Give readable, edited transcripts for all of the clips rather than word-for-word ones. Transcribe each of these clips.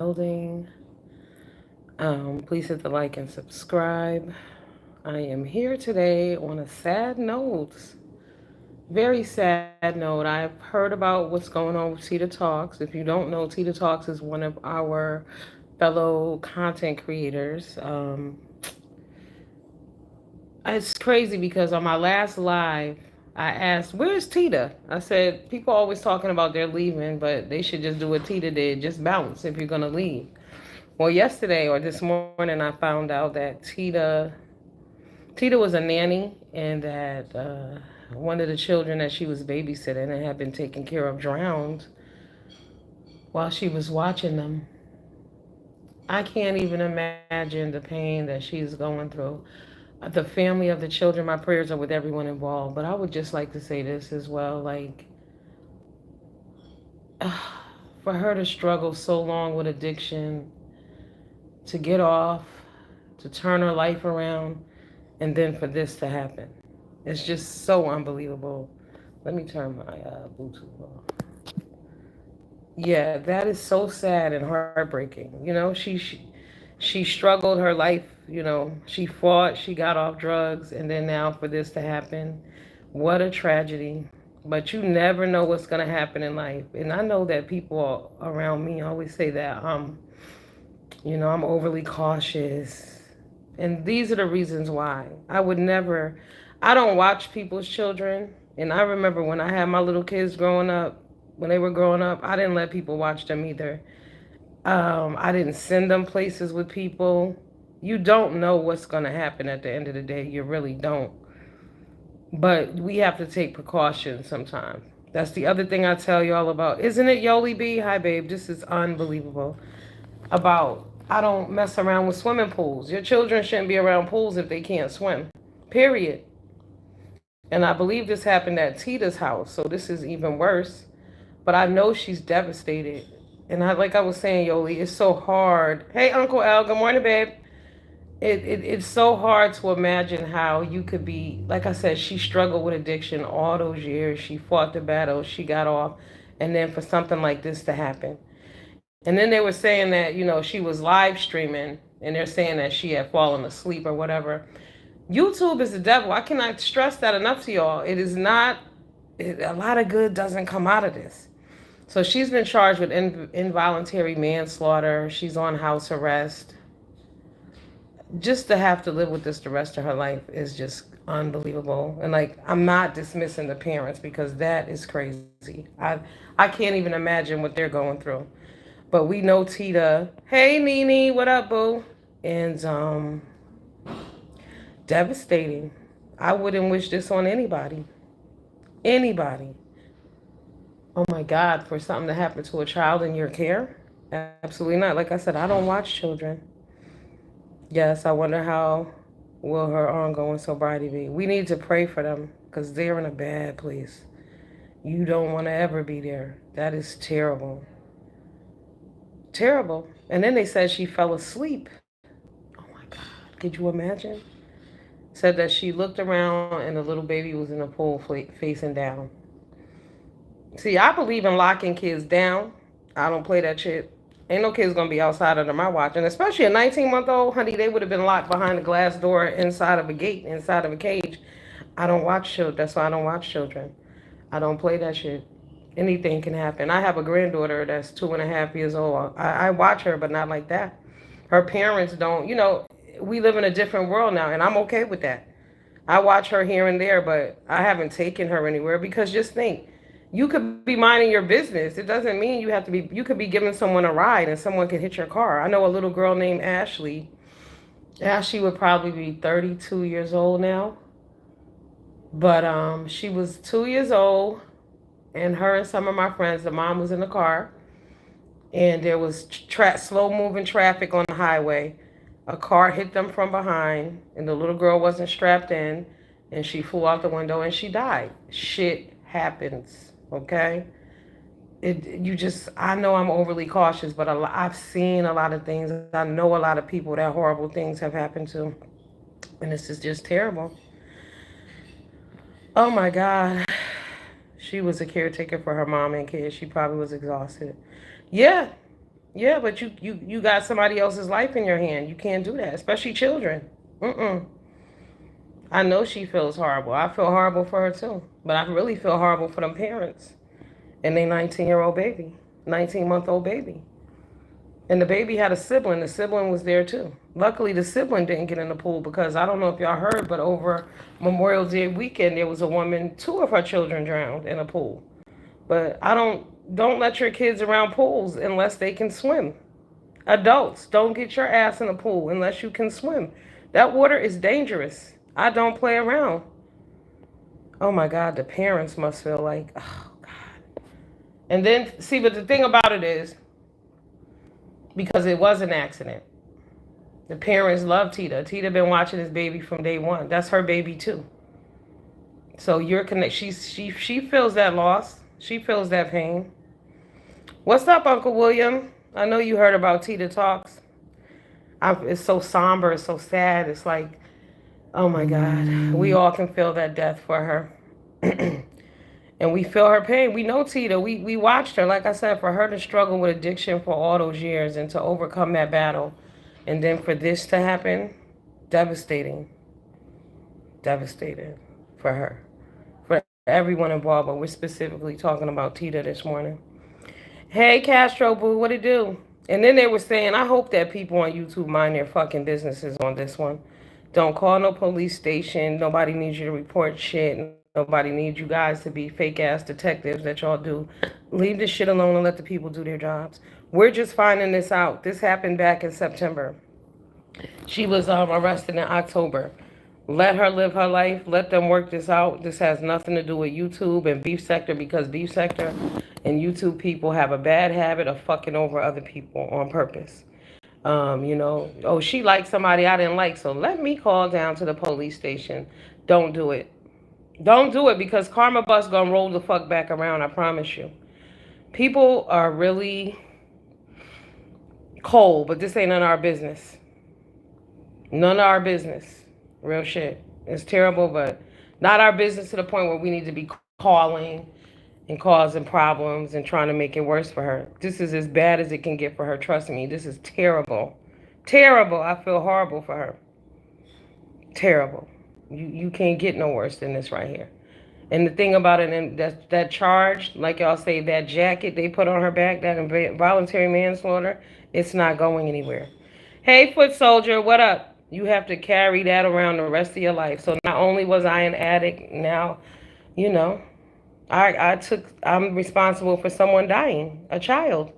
building. Please hit the like and subscribe. I am here today on a sad note. Very sad note. I've heard about what's going on with Tita Talks. If you don't know, Tita Talks is one of our fellow content creators. It's crazy because on my last live, I asked, "Where's Tita?" I said, "People are always talking about they're leaving, but they should just do what Tita did, just bounce if you're gonna leave." Well, yesterday or this morning, I found out that Tita was a nanny, and that one of the children that she was babysitting and had been taking care of drowned while she was watching them. I can't even imagine the pain that she's going through. The family of the children, my prayers are with everyone involved. But I would just like to say this as well, like, for her to struggle so long with addiction, to get off, to turn her life around, and then for this to happen. It's just so unbelievable. Let me turn my Bluetooth off. Yeah, that is so sad and heartbreaking. She struggled her life. She fought. She got off drugs, and then now for this to happen, what a tragedy. But you never know what's gonna happen in life, and I know that people around me always say that I'm overly cautious, and these are the reasons why. I would never. I don't watch people's children, and I remember when I had my little kids growing up, when they were growing up, I didn't let people watch them either. I didn't send them places with people. You don't know what's going to happen at the end of the day. You really don't. But we have to take precautions sometimes. That's the other thing I tell y'all about. Isn't it Yoli B? Hi, babe. This is unbelievable. I don't mess around with swimming pools. Your children shouldn't be around pools if they can't swim. Period. And I believe this happened at Tita's house, so this is even worse. But I know she's devastated. And like I was saying, Yoli, it's so hard. Hey, Uncle Al, good morning, babe. It's so hard to imagine how you could be, like I said, she struggled with addiction all those years. She fought the battle, she got off, and then for something like this to happen. And then they were saying that, she was live streaming, and they're saying that she had fallen asleep or whatever. YouTube is the devil. I cannot stress that enough to y'all. It is not, a lot of good doesn't come out of this. So she's been charged with involuntary manslaughter. She's on house arrest. Just to have to live with this the rest of her life is just unbelievable. And like, I'm not dismissing the parents because that is crazy. I can't even imagine what they're going through. But we know Tita. Hey Nene, what up, boo? And devastating. I wouldn't wish this on anybody. Anybody. Oh my God, for something to happen to a child in your care? Absolutely not. Like I said, I don't watch children. Yes, I wonder how will her ongoing sobriety be. We need to pray for them because they're in a bad place. You don't want to ever be there. That is terrible. Terrible. And then they said she fell asleep. Oh my God. Could you imagine? Said that she looked around and the little baby was in the pool facing down. See, I believe in locking kids down. I don't play that shit. Ain't no kids gonna be outside under my watch. And especially a 19-month-old, honey, they would have been locked behind a glass door inside of a gate, inside of a cage. I don't watch children. That's why I don't watch children. I don't play that shit. Anything can happen. I have a granddaughter that's 2.5 years old. I watch her, but not like that. Her parents don't, we live in a different world now, and I'm okay with that. I watch her here and there, but I haven't taken her anywhere because just think, you could be minding your business. It doesn't mean you have to be, you could be giving someone a ride and someone could hit your car. I know a little girl named Ashley. Ashley would probably be 32 years old now. But she was 2 years old, and her and some of my friends, the mom was in the car, and there was slow moving traffic on the highway. A car hit them from behind, and the little girl wasn't strapped in, and she flew out the window and she died. Shit happens, okay? I know I'm overly cautious, but I've seen a lot of things. I know a lot of people that horrible things have happened to, and this is just terrible. Oh my God. She was a caretaker for her mom and kids. She probably was exhausted. Yeah, Yeah, but you got somebody else's life in your hand. You can't do that, especially children. Mm-mm. I know she feels horrible. I feel horrible for her too. But I really feel horrible for them parents and their 19-year-old baby, 19-month-old baby. And the baby had a sibling. The sibling was there too. Luckily, the sibling didn't get in the pool because I don't know if y'all heard, but over Memorial Day weekend, there was a woman, two of her children drowned in a pool. But don't let your kids around pools unless they can swim. Adults, don't get your ass in a pool unless you can swim. That water is dangerous. I don't play around. Oh my God, the parents must feel like, oh God. And then, see, but the thing about it is, because it was an accident, the parents love Tita. Tita been watching this baby from day one. That's her baby too. So you're connect. She feels that loss. She feels that pain. What's up, Uncle William? I know you heard about Tita Talks. It's so somber. It's so sad. It's like, oh my God, we all can feel that death for her. And we feel her pain. We know Tita. We watched her. Like I said, for her to struggle with addiction for all those years and to overcome that battle. And then for this to happen, devastating. Devastated for her. For everyone involved. But we're specifically talking about Tita this morning. Hey, Castro Boo, what it do? And then they were saying, I hope that people on YouTube mind their fucking businesses on this one. Don't call no police station. Nobody needs you to report shit. Nobody needs you guys to be fake ass detectives that y'all do. Leave this shit alone and let the people do their jobs. We're just finding this out. This happened back in September. She was arrested in October. Let her live her life. Let them work this out. This has nothing to do with YouTube and Beef Sector because Beef Sector and YouTube people have a bad habit of fucking over other people on purpose. Oh, she liked somebody I didn't like, so let me call down to the police station. Don't do it. Don't do it because Karma Bus gonna roll the fuck back around, I promise you. People are really cold, but this ain't none of our business. None of our business. Real shit. It's terrible, but not our business to the point where we need to be calling and causing problems and trying to make it worse for her. This is as bad as it can get for her. Trust me. This is terrible. Terrible. I feel horrible for her. Terrible. You can't get no worse than this right here. And the thing about it, and that charge, like y'all say, that jacket they put on her back, that involuntary manslaughter, it's not going anywhere. Hey, foot soldier, what up? You have to carry that around the rest of your life. So not only was I an addict, now, you know, I'm responsible for someone dying, a child.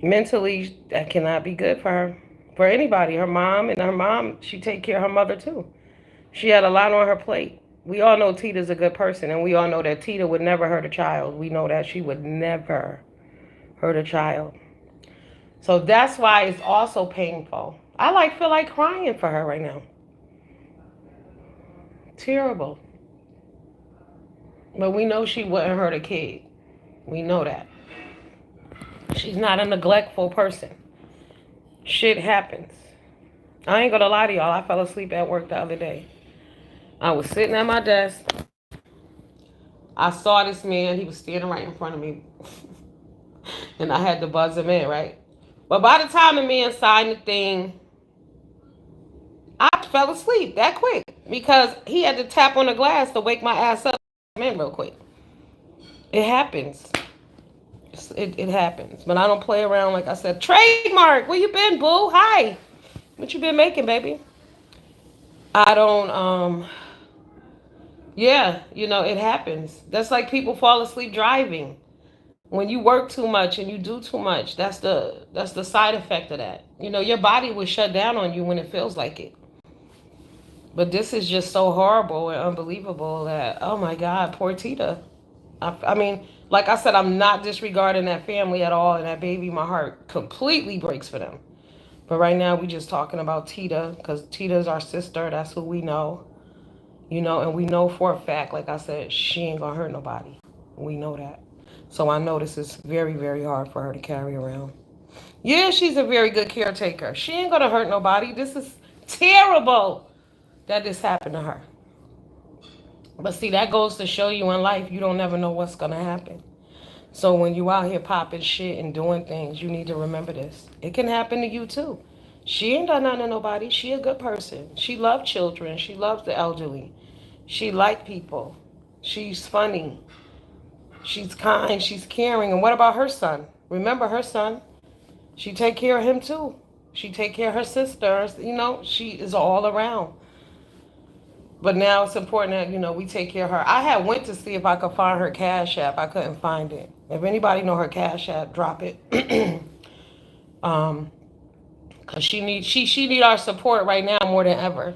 Mentally, that cannot be good for her, for anybody. Her mom, she take care of her mother too. She had a lot on her plate. We all know Tita's a good person, and we all know that Tita would never hurt a child. We know that she would never hurt a child. So that's why it's also painful. I feel like crying for her right now. Terrible. But we know she wouldn't hurt a kid. We know that. She's not a neglectful person. Shit happens. I ain't gonna lie to y'all. I fell asleep at work the other day. I was sitting at my desk. I saw this man. He was standing right in front of me. And I had to buzz him in, right? But by the time the man signed the thing, I fell asleep that quick because he had to tap on the glass to wake my ass up in real quick. It happens. It happens. But I don't play around like I said. Trademark, where you been, boo? Hi. What you been making, baby? I don't, yeah, it happens. That's like people fall asleep driving. When you work too much and you do too much, that's the side effect of that. Your body will shut down on you when it feels like it. But this is just so horrible and unbelievable that, oh my God, poor Tita. I mean, like I said, I'm not disregarding that family at all, and that baby, my heart completely breaks for them. But right now, we just talking about Tita because Tita's our sister. That's who we know, and we know for a fact, like I said, she ain't gonna hurt nobody. We know that. So I know this is very, very hard for her to carry around. Yeah, she's a very good caretaker. She ain't gonna hurt nobody. This is terrible that this happened to her. But see, that goes to show you in life, you don't never know what's gonna happen. So when you out here popping shit and doing things, you need to remember this. It can happen to you too. She ain't done nothing to nobody. She a good person. She loved children. She loves the elderly. She like people. She's funny. She's kind. She's caring. And what about her son? Remember her son? She take care of him too. She take care of her sisters. You know, she is all around. But now it's important that, we take care of her. I had went to see if I could find her Cash App. I couldn't find it. If anybody know her Cash App, drop it. um, Cause she need our support right now more than ever.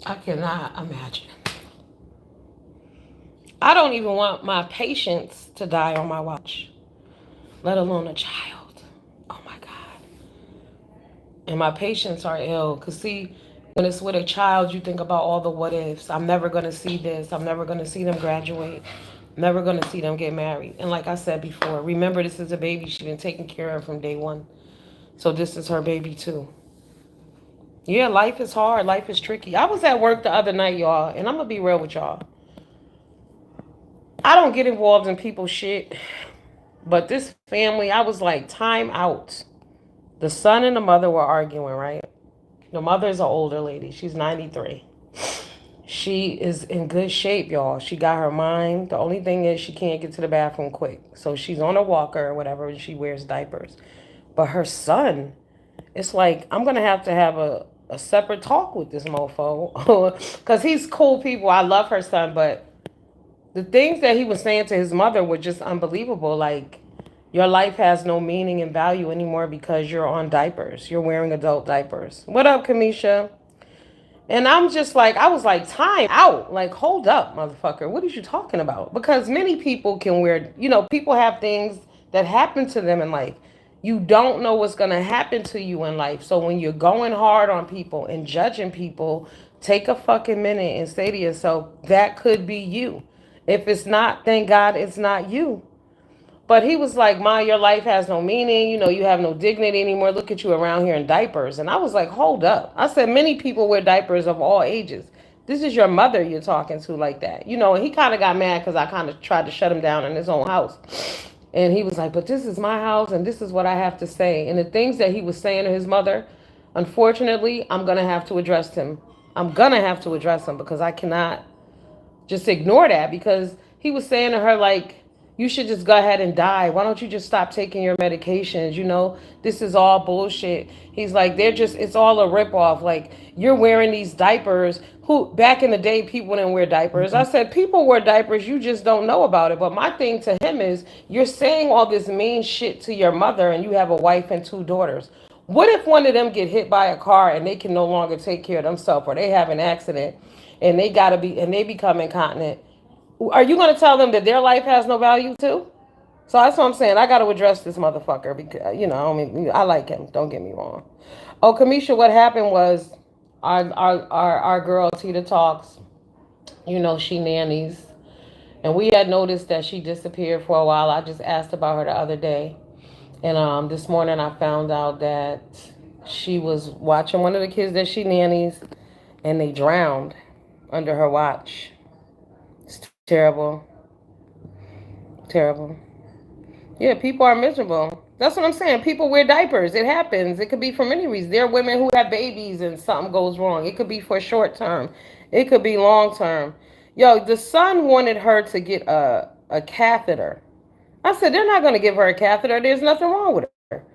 I cannot imagine. I don't even want my patients to die on my watch, let alone a child. Oh my God. And my patients are ill. Cause see, when it's with a child, you think about all the what ifs. I'm never gonna see this. I'm never gonna see them graduate. Never gonna see them get married. And like I said before, remember this is a baby she's been taking care of from day one. So this is her baby too. Yeah, life is hard. Life is tricky. I was at work the other night, y'all, and I'm gonna be real with y'all. I don't get involved in people's shit, but this family, I was like, time out. The son and the mother were arguing, right? The mother is an older lady. She's 93. She is in good shape, y'all. She got her mind. The only thing is she can't get to the bathroom quick. So she's on a walker or whatever, and she wears diapers. But her son, it's like, I'm going to have a separate talk with this mofo. Because he's cool people. I love her son, but the things that he was saying to his mother were just unbelievable. Like, your life has no meaning and value anymore because you're on diapers. You're wearing adult diapers. What up, Kamisha? And I'm just like, I was like, time out. Like, hold up, motherfucker. What are you talking about? Because many people can wear, people have things that happen to them in life. You don't know what's going to happen to you in life. So when you're going hard on people and judging people, take a fucking minute and say to yourself, that could be you. If it's not, thank God it's not you. But he was like, Ma, your life has no meaning. You have no dignity anymore. Look at you around here in diapers. And I was like, hold up. I said, many people wear diapers of all ages. This is your mother you're talking to like that. And he kind of got mad because I kind of tried to shut him down in his own house. And he was like, but this is my house and this is what I have to say. And the things that he was saying to his mother, unfortunately, I'm going to have to address him. I'm going to have to address him because I cannot just ignore that because he was saying to her like, you should just go ahead and die. Why don't you just stop taking your medications? This is all bullshit. He's like, it's all a ripoff. Like, you're wearing these diapers. Who, back in the day, people didn't wear diapers. I said, people wear diapers. You just don't know about it. But my thing to him is, you're saying all this mean shit to your mother and you have a wife and two daughters. What if one of them get hit by a car and they can no longer take care of themselves or they have an accident and they become incontinent? Are you going to tell them that their life has no value too? So that's what I'm saying. I got to address this motherfucker because I like him. Don't get me wrong. Oh, Kamisha, what happened was our girl Tita Talks. She nannies, and we had noticed that she disappeared for a while. I just asked about her the other day, and this morning I found out that she was watching one of the kids that she nannies, and they drowned under her watch. It's terrible. Terrible. Yeah, people are miserable. That's what I'm saying. People wear diapers. It happens. It could be for many reasons. There are women who have babies and something goes wrong. It could be for short term. It could be long term. Yo, the son wanted her to get a catheter. I said they're not going to give her a catheter. There's nothing wrong with her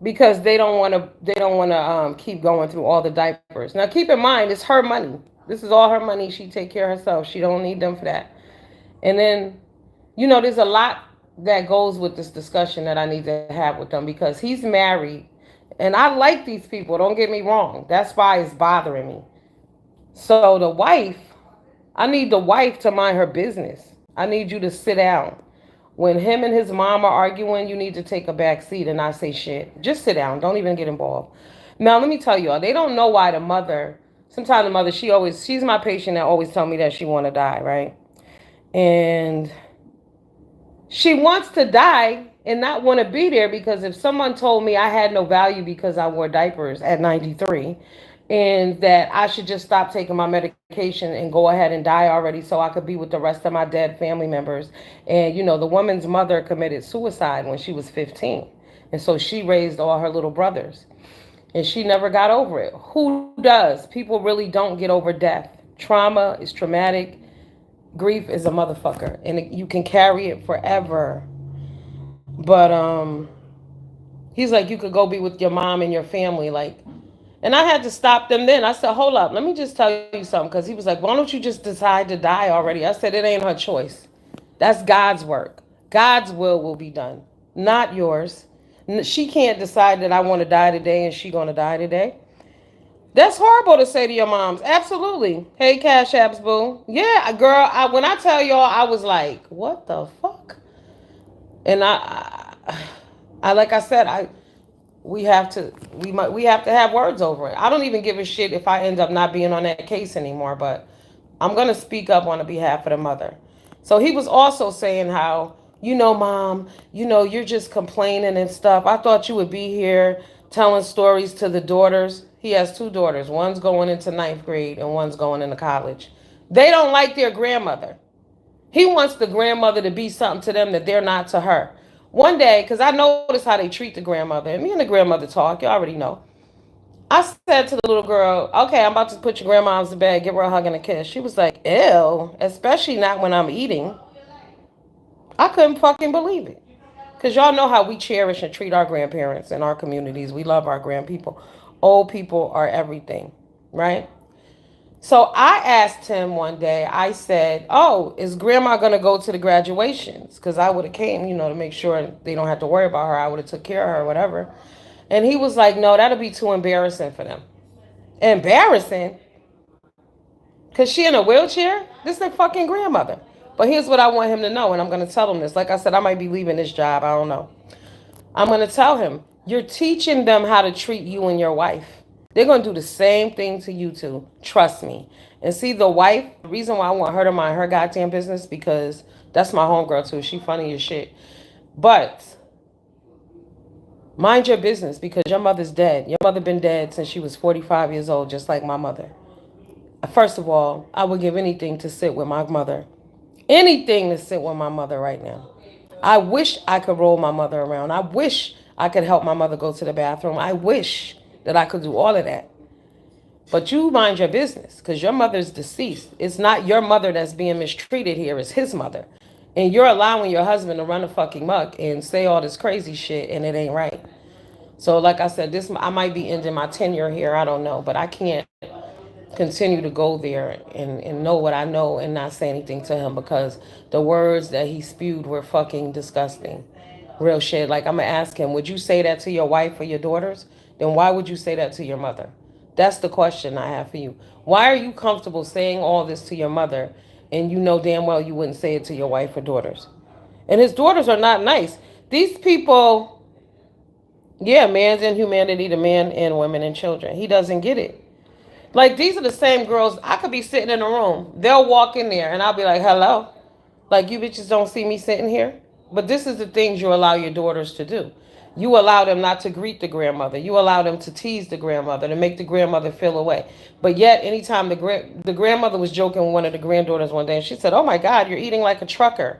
because they don't want to keep going through all the diapers. Now keep in mind it's her money. This is all her money. She take care of herself. She don't need them for that. And then there's a lot that goes with this discussion that I need to have with them because he's married. And I like these people, don't get me wrong. That's why it's bothering me. So I need the wife to mind her business. I need you to sit down. When him and his mom are arguing, you need to take a back seat and not say shit. Just sit down. Don't even get involved. Now, let me tell y'all, they don't know why the mother, sometimes the mother, she's my patient that always tell me that she want to die, right? And she wants to die and not want to be there because if someone told me I had no value because I wore diapers at 93 and that I should just stop taking my medication and go ahead and die already so I could be with the rest of my dead family members. And the woman's mother committed suicide when she was 15. And so she raised all her little brothers. And she never got over it. Who does? People really don't get over death. Trauma is traumatic. Grief is a motherfucker. And you can carry it forever. But he's like, you could go be with your mom and your family. Like, and I had to stop them then. I said, hold up, let me just tell you something. Because he was like, why don't you just decide to die already? I said, it ain't her choice. That's God's work. God's will be done, not yours. She can't decide that I want to die today and she going to die today. That's horrible to say to your moms. Absolutely. Hey, Cash Apps, boo. Yeah, girl, when I tell y'all, I was like, what the fuck? And I like I said, we have to have words over it. I don't even give a shit if I end up not being on that case anymore, but I'm gonna speak up on the behalf of the mother. So he was also saying how, mom, you're just complaining and stuff. I thought you would be here telling stories to the daughters. He has two daughters. One's going into ninth grade and one's going into college. They don't like their grandmother. He wants the grandmother to be something to them that they're not to her. One day, because I noticed how they treat the grandmother, and me and the grandmother talk, you already know. I said to the little girl, okay, I'm about to put your grandma's to bed, give her a hug and a kiss. She was like, ew, especially not when I'm eating. I couldn't fucking believe it. Because y'all know how we cherish and treat our grandparents in our communities. We love our grandpeople. Old people are everything, right? So I asked him one day, I said, oh, is grandma going to go to the graduations? Because I would have came, to make sure they don't have to worry about her. I would have took care of her or whatever. And he was like, no, that'll be too embarrassing for them. Embarrassing? Because she in a wheelchair? This is their fucking grandmother. But here's what I want him to know, and I'm going to tell him this. Like I said, I might be leaving this job. I don't know. I'm going to tell him, you're teaching them how to treat you and your wife. They're going to do the same thing to you two. Trust me. And see, the wife, the reason why I want her to mind her goddamn business, because that's my homegirl too. She funny as shit. But mind your business, because your mother's dead. Your mother been dead since she was 45 years old, just like my mother. First of all, I would give anything to sit with my mother. Anything to sit with my mother right now. I wish I could roll my mother around. I wish I could help my mother go to the bathroom. I wish that I could do all of that. But you mind your business, because your mother's deceased. It's not your mother that's being mistreated here. It's his mother. And you're allowing your husband to run a fucking muck and say all this crazy shit, and it ain't right. So like I said, I might be ending my tenure here. I don't know. But I can't continue to go there and know what I know and not say anything to him, because the words that he spewed were fucking disgusting. Real shit. Like, I'm going to ask him, would you say that to your wife or your daughters? Then why would you say that to your mother? That's the question I have for you. Why are you comfortable saying all this to your mother and you know damn well you wouldn't say it to your wife or daughters? And his daughters are not nice. These people, yeah, man's inhumanity to men and women and children. He doesn't get it. Like, these are the same girls. I could be sitting in a room. They'll walk in there and I'll be like, hello. Like, you bitches don't see me sitting here? But this is the things you allow your daughters to do. You allow them not to greet the grandmother. You allow them to tease the grandmother, to make the grandmother feel away. But yet, anytime the grandmother was joking with one of the granddaughters one day, and she said, oh my God, you're eating like a trucker.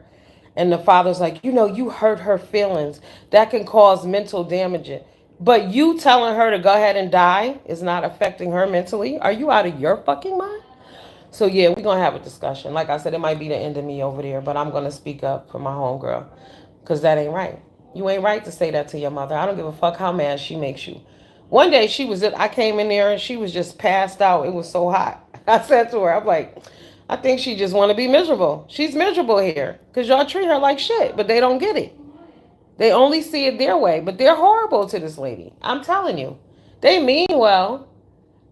And the father's like, you hurt her feelings. That can cause mental damage. But you telling her to go ahead and die is not affecting her mentally. Are you out of your fucking mind? So yeah, we're gonna have a discussion. Like I said, it might be the end of me over there, but I'm gonna speak up for my homegirl. Cause that ain't right. You ain't right to say that to your mother. I don't give a fuck how mad she makes you. One day I came in there and she was just passed out. It was so hot. I said to her, I'm like, I think she just wanna be miserable. She's miserable here. Cause y'all treat her like shit, but they don't get it. They only see it their way, but they're horrible to this lady. I'm telling you. They mean well,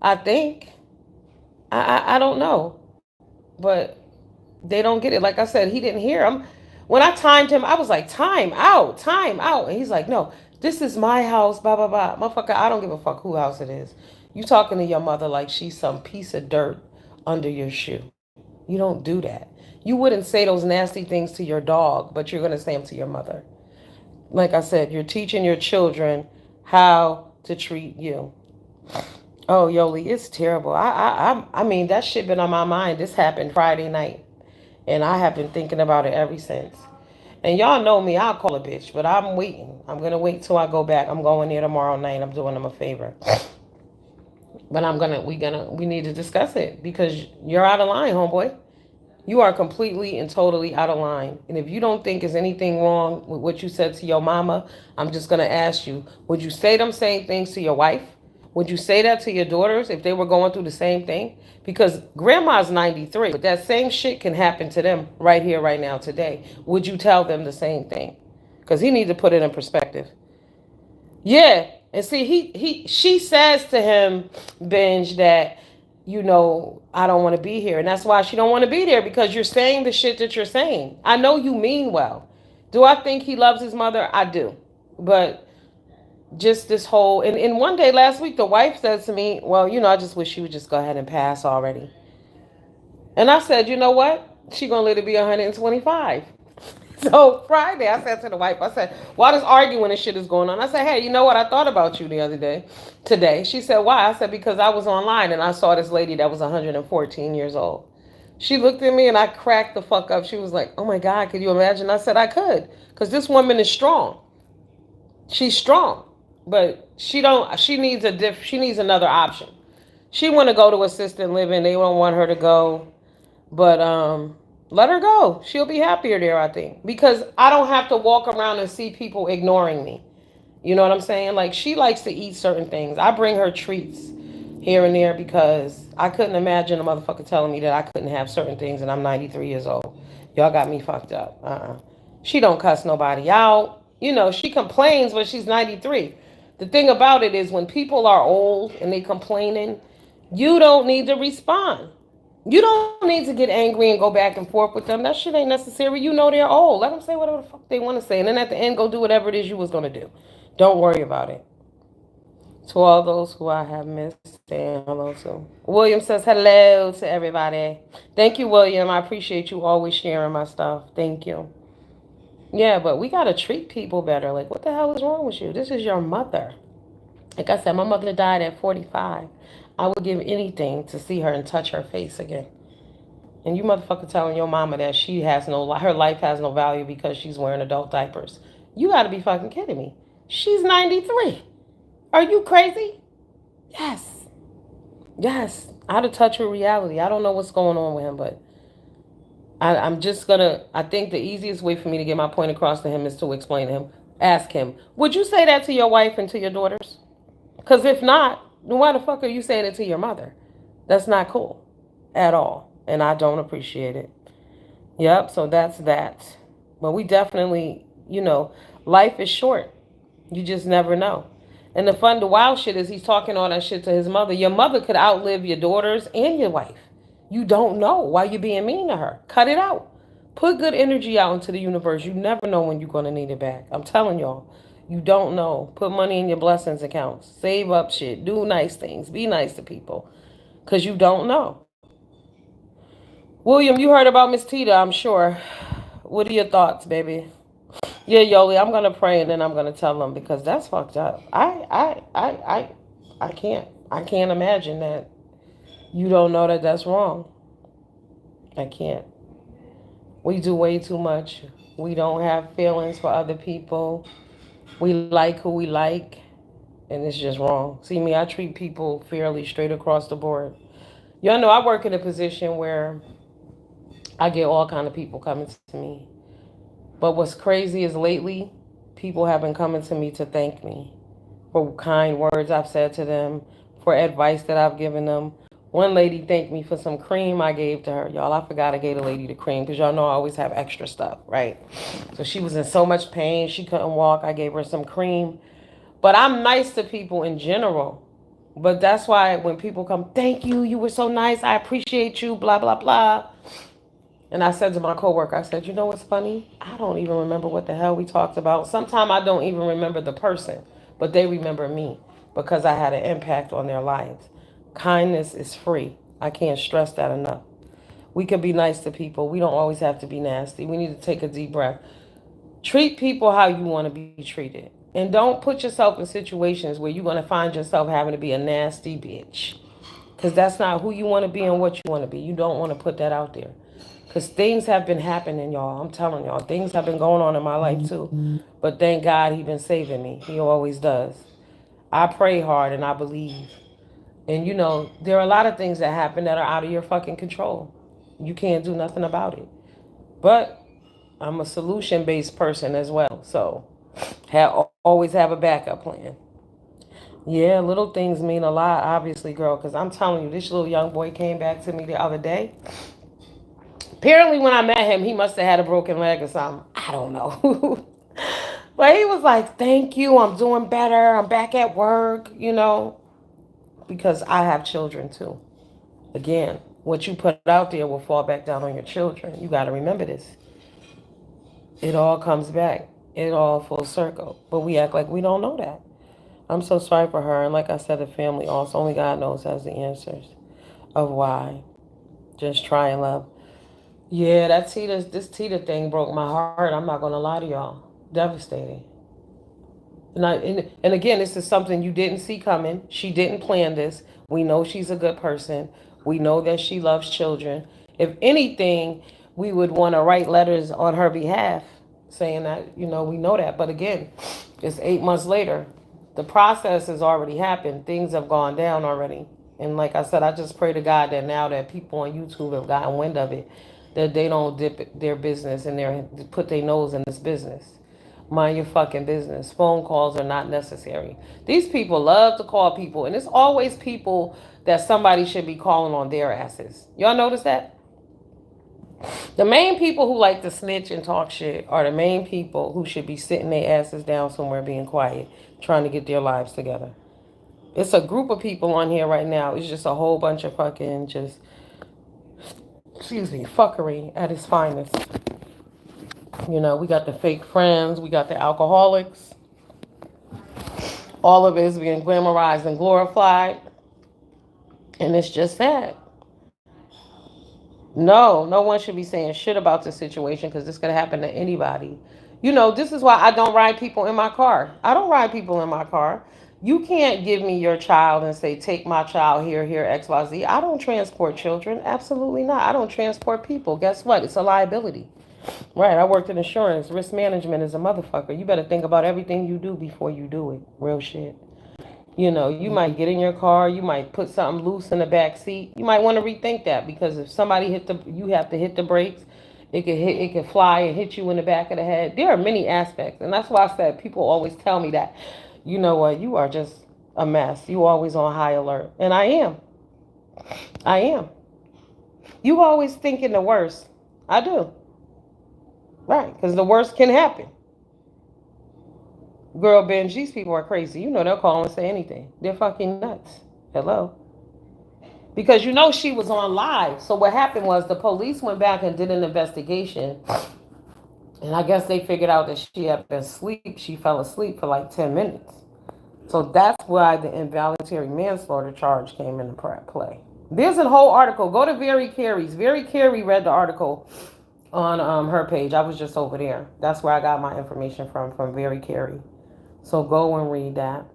I think. I don't know. But they don't get it. Like I said, he didn't hear him. When I timed him, I was like, time out, time out. And he's like, no, this is my house, blah, blah, blah. Motherfucker, I don't give a fuck whose house it is. You talking to your mother like she's some piece of dirt under your shoe. You don't do that. You wouldn't say those nasty things to your dog, but you're going to say them to your mother. Like I said, you're teaching your children how to treat you. Oh, Yoli, it's terrible. I mean, that shit been on my mind. This happened Friday night, and I have been thinking about it ever since. And y'all know me, I'll call a bitch, but I'm waiting. I'm gonna wait till I go back. I'm going there tomorrow night. I'm doing them a favor. But we need to discuss it because you're out of line, homeboy. You are completely and totally out of line. And if you don't think there's anything wrong with what you said to your mama, I'm just gonna ask you, would you say them same things to your wife? Would you say that to your daughters if they were going through the same thing? Because grandma's 93, but that same shit can happen to them right here, right now, today. Would you tell them the same thing? Because he needs to put it in perspective. Yeah. And see, she says to him, Benj, that, I don't want to be here. And that's why she don't want to be there, because you're saying the shit that you're saying. I know you mean well. Do I think he loves his mother? I do. But just this whole, and one day last week, the wife says to me, well, I just wish she would just go ahead and pass already. And I said, you know what? She gonna let it be 125. So Friday, I said to the wife, I said, while this arguing and shit is going on, I said, hey, you know what? I thought about you the other day, today. She said, why? I said, because I was online and I saw this lady that was 114 years old. She looked at me and I cracked the fuck up. She was like, oh my God, could you imagine? I said, I could, because this woman is strong. She's strong, but she needs another option. She want to go to assisted living. They don't want her to go. But let her go. She'll be happier there, I think. Because I don't have to walk around and see people ignoring me. You know what I'm saying? Like, she likes to eat certain things. I bring her treats here and there because I couldn't imagine a motherfucker telling me that I couldn't have certain things and I'm 93 years old. Y'all got me fucked up. She don't cuss nobody out. She complains, but she's 93. The thing about it is, when people are old and they complaining, you don't need to respond. You don't need to get angry and go back and forth with them. That shit ain't necessary. You know they're old. Let them say whatever the fuck they want to say. And then at the end, go do whatever it is you was going to do. Don't worry about it. To all those who I have missed, saying hello to. William says hello to everybody. Thank you, William. I appreciate you always sharing my stuff. Thank you. Yeah, but we got to treat people better. Like, what the hell is wrong with you? This is your mother. Like I said, my mother died at 45. I would give anything to see her and touch her face again. And you motherfucker telling your mama that her life has no value because she's wearing adult diapers. You gotta be fucking kidding me. She's 93. Are you crazy? Yes. Yes. Out of touch with reality. I don't know what's going on with him, but I think the easiest way for me to get my point across to him is to explain to him. Ask him, would you say that to your wife and to your daughters? Because if not, then why the fuck are you saying it to your mother? That's not cool at all. And I don't appreciate it. Yep, so that's that. But we definitely, life is short. You just never know. And the wild shit is he's talking all that shit to his mother. Your mother could outlive your daughters and your wife. You don't know why you're being mean to her. Cut it out. Put good energy out into the universe. You never know when you're going to need it back. I'm telling y'all. You don't know. Put money in your blessings accounts. Save up shit. Do nice things. Be nice to people. Because you don't know. William, you heard about Miss Tita, I'm sure. What are your thoughts, baby? Yeah, Yoli, I'm gonna pray and then I'm gonna tell them because that's fucked up. I can't. I can't imagine that you don't know that that's wrong. I can't. We do way too much. We don't have feelings for other people. We like who we like, and it's just wrong. See me, I treat people fairly straight across the board. Y'all know I work in a position where I get all kind of people coming to me. But what's crazy is lately, people have been coming to me to thank me for kind words I've said to them, for advice that I've given them. One lady thanked me for some cream I gave to her. Y'all, I forgot I gave the lady the cream because y'all know I always have extra stuff, right? So she was in so much pain, she couldn't walk. I gave her some cream. But I'm nice to people in general. But that's why when people come, thank you, you were so nice, I appreciate you, blah, blah, blah. And I said to my coworker, I said, you know what's funny? I don't even remember what the hell we talked about. Sometimes I don't even remember the person, but they remember me because I had an impact on their lives. Kindness is free. I can't stress that enough. We can be nice to people. We don't always have to be nasty. We need to take a deep breath. Treat people how you want to be treated. And don't put yourself in situations where you're going to find yourself having to be a nasty bitch. Because that's not who you want to be and what you want to be. You don't want to put that out there. Because things have been happening, y'all. I'm telling y'all. Things have been going on in my life, too. But thank God he been saving me. He always does. I pray hard and I believe. And, there are a lot of things that happen that are out of your fucking control. You can't do nothing about it. But I'm a solution-based person as well. So always have a backup plan. Yeah, little things mean a lot, obviously, girl, because I'm telling you, this little young boy came back to me the other day. Apparently, when I met him, he must have had a broken leg or something. I don't know. But he was like, thank you, I'm doing better, I'm back at work, because I have children too. Again, what you put out there will fall back down on your children. You got to remember this. It all comes back. It all full circle. But we act like we don't know that. I'm so sorry for her. And like I said, the family also, only God knows has the answers of why. Just try and love. Yeah, this Tita thing broke my heart. I'm not gonna lie to y'all. Devastating. And again, this is something you didn't see coming. She didn't plan this. We know she's a good person. We know that she loves children. If anything, we would want to write letters on her behalf saying that, we know that. But again, it's 8 months later. The process has already happened. Things have gone down already. And like I said, I just pray to God that now that people on YouTube have gotten wind of it, that they don't dip their business and put their nose in this business. Mind your fucking business. Phone calls are not necessary. These people love to call people, and it's always people that somebody should be calling on their asses. Y'all notice that? The main people who like to snitch and talk shit are the main people who should be sitting their asses down somewhere being quiet, trying to get their lives together. It's a group of people on here right now. It's just a whole bunch of fucking fuckery at its finest. We got the fake friends, we got the alcoholics. All of it is being glamorized and glorified. And it's just sad. No one should be saying shit about this situation because this could happen to anybody. This is why I don't ride people in my car. I don't ride people in my car. You can't give me your child and say, take my child here, XYZ. I don't transport children. Absolutely not. I don't transport people. Guess what? It's a liability. Right. I worked in insurance. Risk management is a motherfucker. You better think about everything you do before you do it. Real shit. You might get in your car, you might put something loose in the back seat. You might want to rethink that because if somebody you have to hit the brakes. It could fly and hit you in the back of the head. There are many aspects, and that's why I said people always tell me that, you know what, you are just a mess. You always on high alert, and I am. I am. You always thinking the worst. I do. Right, because the worst can happen. Girl, Benj, these people are crazy. They'll call and say anything. They're fucking nuts. Hello. Because she was on live. So what happened was the police went back and did an investigation. And I guess they figured out that she had been asleep. She fell asleep for like 10 minutes. So that's why the involuntary manslaughter charge came into play. There's a whole article. Go to Very Carey's. Very Carey read the article on her page. I was just over there. That's where I got my information from Very Carey. So go and read that.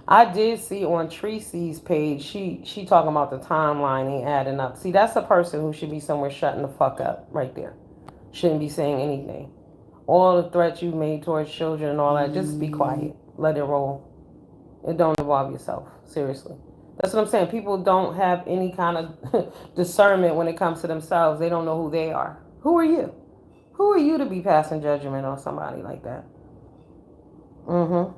I did see on Tracy's page, she talking about the timeline ain't adding up. See, that's a person who should be somewhere shutting the fuck up right there. Shouldn't be saying anything. All the threats you made towards children and all that, just be quiet. Let it roll. And don't involve yourself. Seriously. That's what I'm saying. People don't have any kind of discernment when it comes to themselves. They don't know who they are. Who are you? Who are you to be passing judgment on somebody like that? Mm-hmm.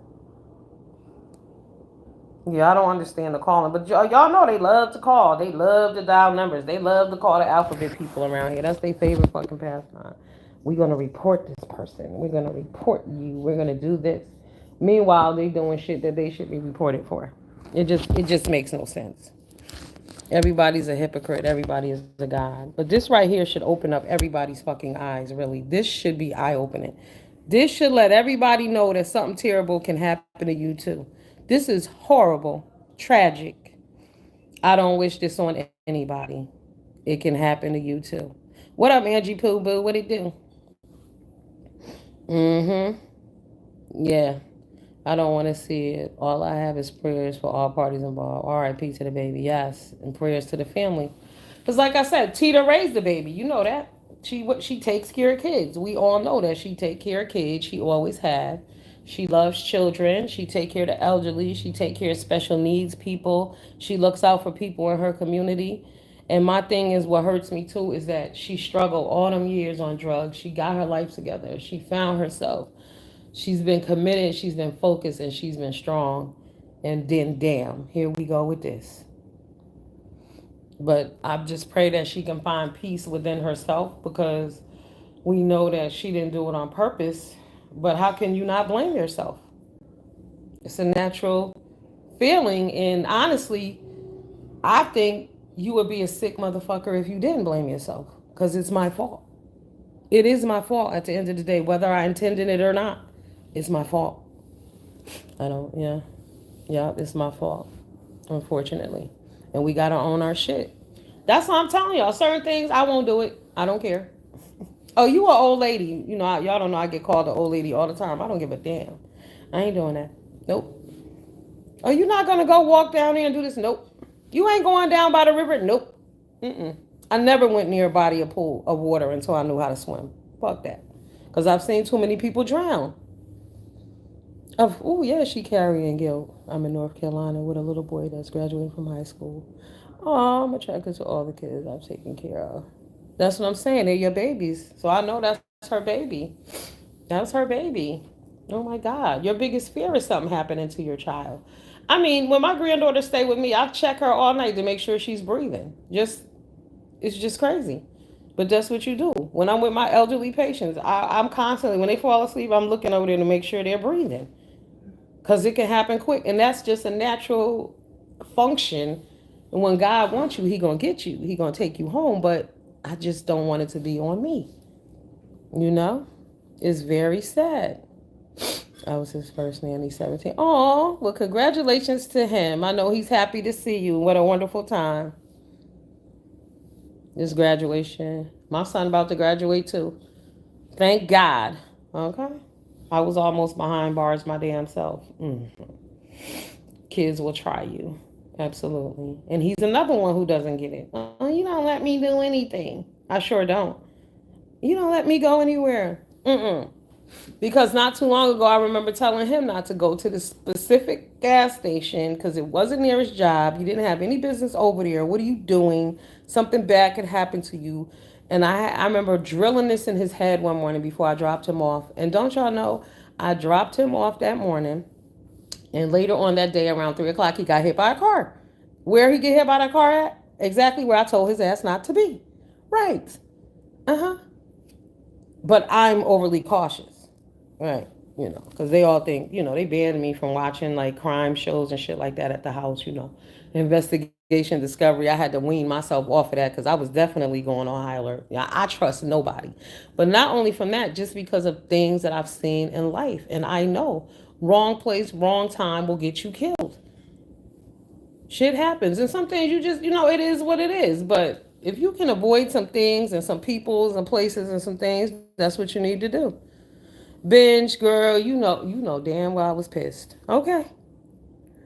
Yeah, I don't understand the calling, but y'all know they love to call. They love to dial numbers. They love to call the alphabet people around here. That's their favorite fucking pastime. We're gonna report this person. We're gonna report you. We're gonna do this. Meanwhile, they doing shit that they should be reported for. It just makes no sense. Everybody's a hypocrite. Everybody is a god. But this right here should open up everybody's fucking eyes. Really, this should be eye opening. This should let everybody know that something terrible can happen to you too. This is horrible, tragic. I don't wish this on anybody. It can happen to you too. What up, Angie Poo Boo? What it do? Mm-hmm. Yeah. I don't want to see it. All I have is prayers for all parties involved. R.I.P. to the baby, yes, and prayers to the family. Because, like I said, Tita raised the baby. You know that she takes care of kids. We all know that she take care of kids. She always have. She loves children. She take care of the elderly. She take care of special needs people. She looks out for people in her community. And my thing is, what hurts me too is that she struggled all them years on drugs. She got her life together. She found herself. She's been committed, she's been focused, and she's been strong. And then, damn, here we go with this. But I just pray that she can find peace within herself, because we know that she didn't do it on purpose. But how can you not blame yourself? It's a natural feeling. And honestly, I think you would be a sick motherfucker if you didn't blame yourself, because it's my fault. It is my fault at the end of the day, whether I intended it or not. It's my fault. I don't, yeah. Yeah, it's my fault, unfortunately. And we got to own our shit. That's what I'm telling y'all. Certain things, I won't do it. I don't care. Oh, you an old lady. You know, y'all don't know I get called an old lady all the time. I don't give a damn. I ain't doing that. Nope. Oh, you not going to go walk down there and do this? Nope. You ain't going down by the river? Nope. Mm-mm. I never went near a body of pool of water until I knew how to swim. Fuck that. Because I've seen too many people drown. Oh yeah, she carrying guilt. I'm in North Carolina with a little boy that's graduating from high school. Oh, I'm attracted to all the kids I've taken care of. That's what I'm saying. They're your babies. So I know that's her baby. That's her baby. Oh my God. Your biggest fear is something happening to your child. I mean, when my granddaughter stay with me, I check her all night to make sure she's breathing. It's just crazy. But that's what you do. When I'm with my elderly patients, I'm constantly, when they fall asleep, I'm looking over there to make sure they're breathing, because it can happen quick, and that's just a natural function. And when God wants you, he gonna get you, he gonna take you home. But I just don't want it to be on me, you know. It's very sad. I was his first nanny, 17. Oh, well, congratulations to him. I know he's happy to see you. What a wonderful time, this graduation. My son about to graduate too, thank God. Okay, I was almost behind bars my damn self. Kids will try you. Absolutely. And he's another one who doesn't get it. Oh, you don't let me do anything. I sure don't. You don't let me go anywhere. Mm-mm. Because not too long ago, I remember telling him not to go to the specific gas station because it wasn't near his job. You didn't have any business over there. What are you doing? Something bad could happen to you. And I remember drilling this in his head one morning before I dropped him off. And don't y'all know, I dropped him off that morning. And later on that day, around 3 o'clock, he got hit by a car. Where he get hit by that car at? Exactly where I told his ass not to be. Right. Uh-huh. But I'm overly cautious. Right. You know, because they all think, they banned me from watching like crime shows and shit like that at the house. Investigation, discovery. I had to wean myself off of that because I was definitely going on high alert. Yeah, I trust nobody. But not only from that, just because of things that I've seen in life. And I know wrong place, wrong time will get you killed. Shit happens. And some things you just, it is what it is. But if you can avoid some things and some peoples and places and some things, that's what you need to do. Binge, girl, you know damn well I was pissed. Okay.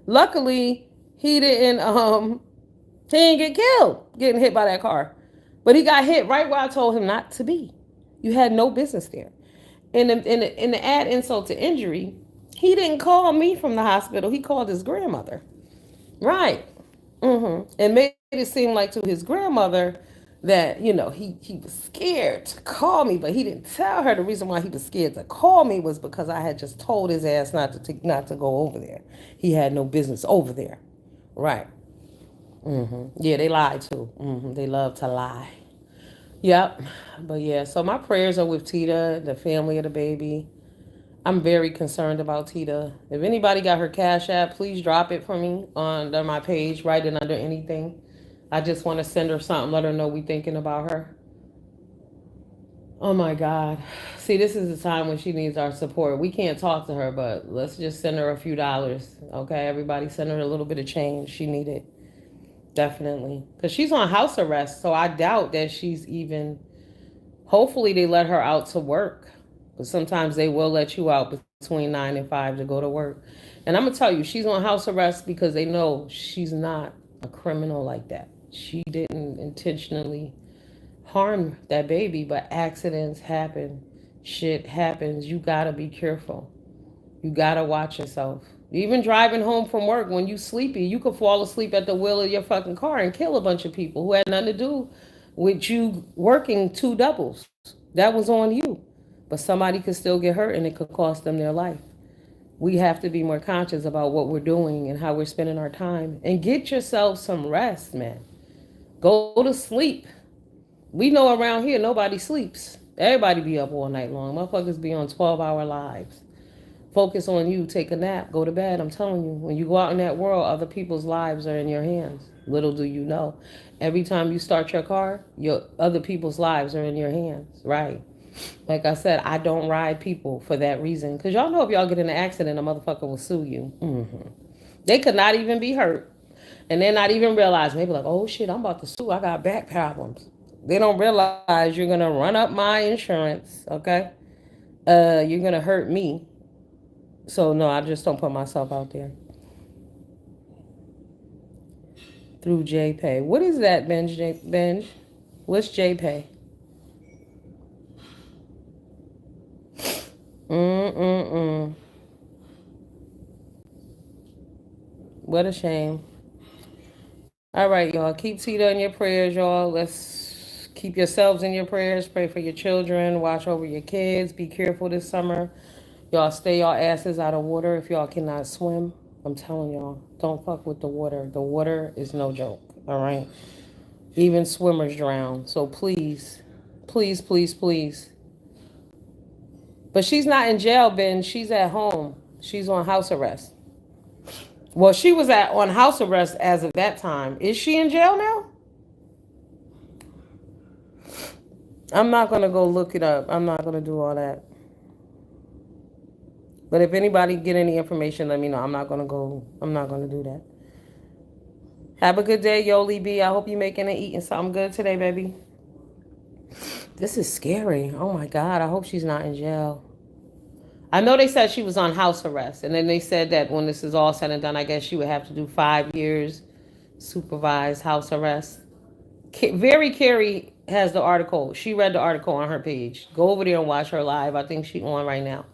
Luckily, he didn't get killed getting hit by that car. But he got hit right where I told him not to be. You had no business there. In the add insult to injury, he didn't call me from the hospital. He called his grandmother. Right. And made it seem like to his grandmother that, he was scared to call me, but he didn't tell her the reason why he was scared to call me was because I had just told his ass not to go over there. He had no business over there. Right. Yeah, they lied too. They love to lie. Yep. But yeah, so my prayers are with Tita, the family of the baby. I'm very concerned about Tita. If anybody got her Cash App, please drop it for me on my page, write it under anything. I just want to send her something, let her know we thinking about her. Oh my God. See, this is the time when she needs our support. We can't talk to her, but let's just send her a few dollars. Okay, everybody send her a little bit of change. She need it. Definitely. Because she's on house arrest, so I doubt that she's even, hopefully they let her out to work. But sometimes they will let you out, but between 9 and 5 to go to work. And I'm going to tell you, she's on house arrest because they know she's not a criminal like that. She didn't intentionally harm that baby, but accidents happen. Shit happens. You got to be careful. You got to watch yourself. Even driving home from work, when you sleepy, you could fall asleep at the wheel of your fucking car and kill a bunch of people who had nothing to do with you working two doubles. That was on you. But somebody could still get hurt and it could cost them their life. We have to be more conscious about what we're doing and how we're spending our time. And get yourself some rest, man. Go to sleep. We know around here nobody sleeps. Everybody be up all night long. Motherfuckers be on 12-hour lives. Focus on you. Take a nap. Go to bed. I'm telling you, when you go out in that world, other people's lives are in your hands. Little do you know. Every time you start your car, your other people's lives are in your hands. Right. Like I said, I don't ride people for that reason. Because y'all know if y'all get in an accident, a motherfucker will sue you. Mm-hmm. They could not even be hurt. And they're not even realizing. They be like, oh shit, I'm about to sue. I got back problems. They don't realize you're going to run up my insurance. Okay. You're going to hurt me. So no, I just don't put myself out there. Through JPay. What is that, Benj? Benj? What's JPay? What a shame. All right, y'all. Keep Tita in your prayers, y'all. Let's keep yourselves in your prayers. Pray for your children. Watch over your kids. Be careful this summer. Y'all stay y'all asses out of water if y'all cannot swim. I'm telling y'all, don't fuck with the water. The water is no joke, all right? Even swimmers drown. So please, please, please, please. But she's not in jail, Ben. She's at home. She's on house arrest. Well, she was on house arrest as of that time. Is she in jail now? I'm not going to go look it up. I'm not going to do all that. But if anybody get any information, let me know. I'm not going to do that. Have a good day, Yoli B. I hope you're making and eating something good today, baby. This is scary. Oh, my God. I hope she's not in jail. I know they said she was on house arrest. And then they said that when this is all said and done, I guess she would have to do 5 years supervised house arrest. Very Carrie has the article. She read the article on her page. Go over there and watch her live. I think she's on right now.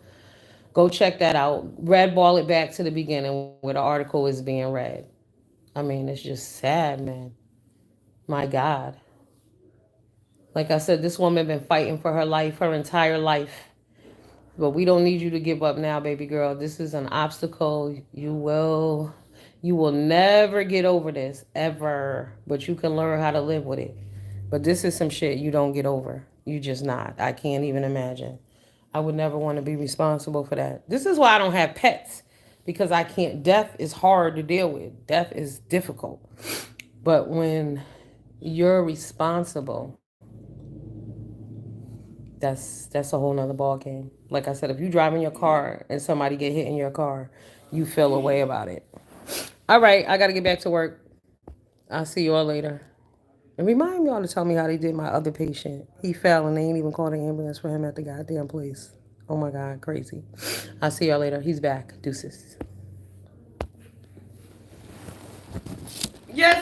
Go check that out. Red ball it back to the beginning where the article is being read. I mean, it's just sad, man. My God. Like I said, this woman been fighting for her life, her entire life. But we don't need you to give up now, baby girl. This is an obstacle. You will never get over this, ever. But you can learn how to live with it. But this is some shit you don't get over. You just not. I can't even imagine. I would never want to be responsible for that. This is why I don't have pets. Because I can't. Death is hard to deal with. Death is difficult. But when you're responsible, that's a whole nother ball game. Like I said, if you drive in your car and somebody get hit in your car, you feel a way about it. All right, I got to get back to work. I'll see you all later. And remind y'all to tell me how they did my other patient. He fell and they ain't even called an ambulance for him at the goddamn place. Oh my God, crazy. I'll see y'all later. He's back. Deuces. Yes.